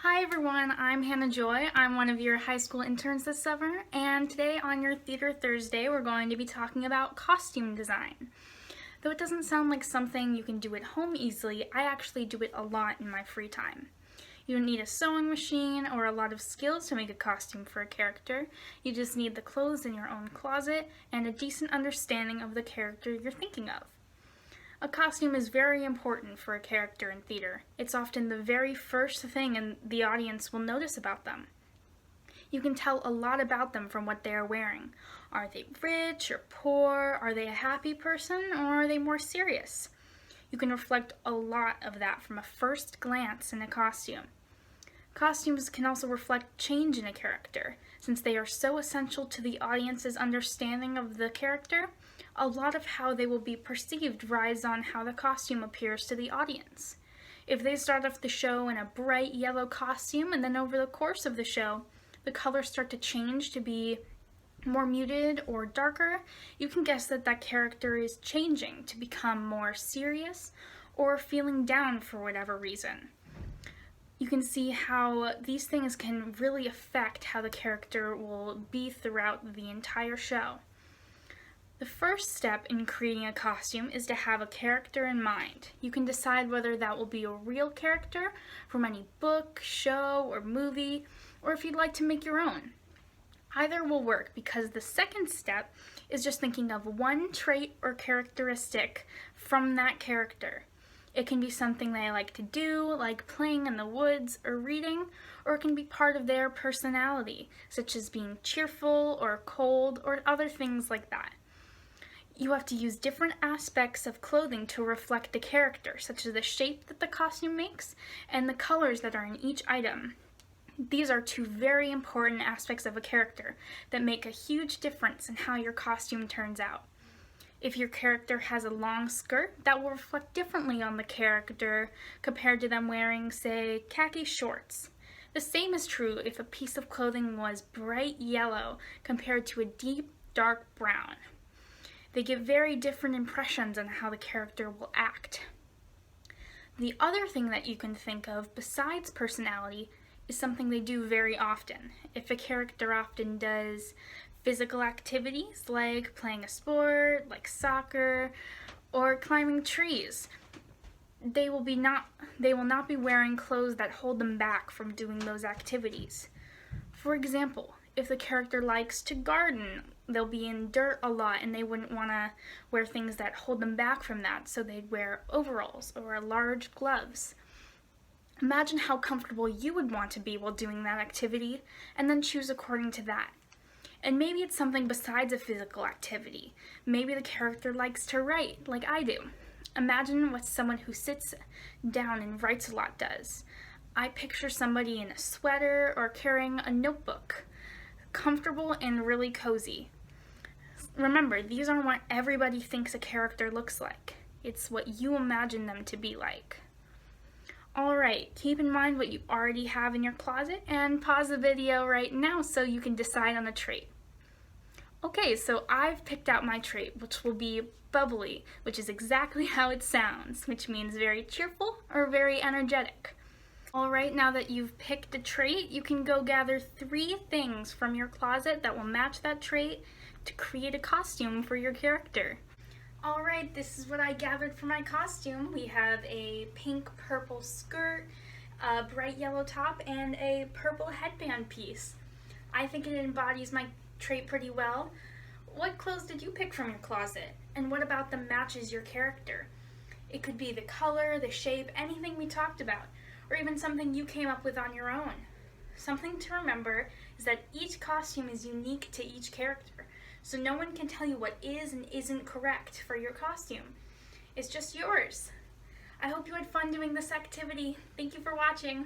Hi everyone, I'm Hannah Joy. I'm one of your high school interns this summer, and today on your Theater Thursday we're going to be talking about costume design. Though it doesn't sound like something you can do at home easily, I actually do it a lot in my free time. You don't need a sewing machine or a lot of skills to make a costume for a character. You just need the clothes in your own closet and a decent understanding of the character you're thinking of. A costume is very important for a character in theater. It's often the very first thing the audience will notice about them. You can tell a lot about them from what they are wearing. Are they rich or poor? Are they a happy person or are they more serious? You can reflect a lot of that from a first glance in a costume. Costumes can also reflect change in a character. Since they are so essential to the audience's understanding of the character, a lot of how they will be perceived rides on how the costume appears to the audience. If they start off the show in a bright yellow costume and then over the course of the show, the colors start to change to be more muted or darker, you can guess that that character is changing to become more serious or feeling down for whatever reason. You can see how these things can really affect how the character will be throughout the entire show. The first step in creating a costume is to have a character in mind. You can decide whether that will be a real character from any book, show, or movie, or if you'd like to make your own. Either will work because the second step is just thinking of one trait or characteristic from that character. It can be something they like to do, like playing in the woods or reading, or it can be part of their personality, such as being cheerful or cold or other things like that. You have to use different aspects of clothing to reflect the character, such as the shape that the costume makes and the colors that are in each item. These are two very important aspects of a character that make a huge difference in how your costume turns out. If your character has a long skirt, that will reflect differently on the character compared to them wearing, say, khaki shorts. The same is true if a piece of clothing was bright yellow compared to a deep, dark brown. They give very different impressions on how the character will act. The other thing that you can think of besides personality is something they do very often. If a character often does physical activities like playing a sport, like soccer, or climbing trees, they will not be wearing clothes that hold them back from doing those activities. For example, if the character likes to garden, they'll be in dirt a lot and they wouldn't want to wear things that hold them back from that, so they'd wear overalls or large gloves. Imagine how comfortable you would want to be while doing that activity, and then choose according to that. And maybe it's something besides a physical activity. Maybe the character likes to write, like I do. Imagine what someone who sits down and writes a lot does. I picture somebody in a sweater or carrying a notebook, comfortable and really cozy. Remember, these aren't what everybody thinks a character looks like. It's what you imagine them to be like. Alright, keep in mind what you already have in your closet and pause the video right now so you can decide on a trait. Okay, so I've picked out my trait, which will be bubbly, which is exactly how it sounds, which means very cheerful or very energetic. Alright, now that you've picked a trait, you can go gather 3 things from your closet that will match that trait to create a costume for your character. Alright, this is what I gathered for my costume. We have a pink-purple skirt, a bright yellow top, and a purple headband piece. I think it embodies my trait pretty well. What clothes did you pick from your closet? And what about them matches your character? It could be the color, the shape, anything we talked about, or even something you came up with on your own. Something to remember is that each costume is unique to each character, so no one can tell you what is and isn't correct for your costume. It's just yours. I hope you had fun doing this activity. Thank you for watching.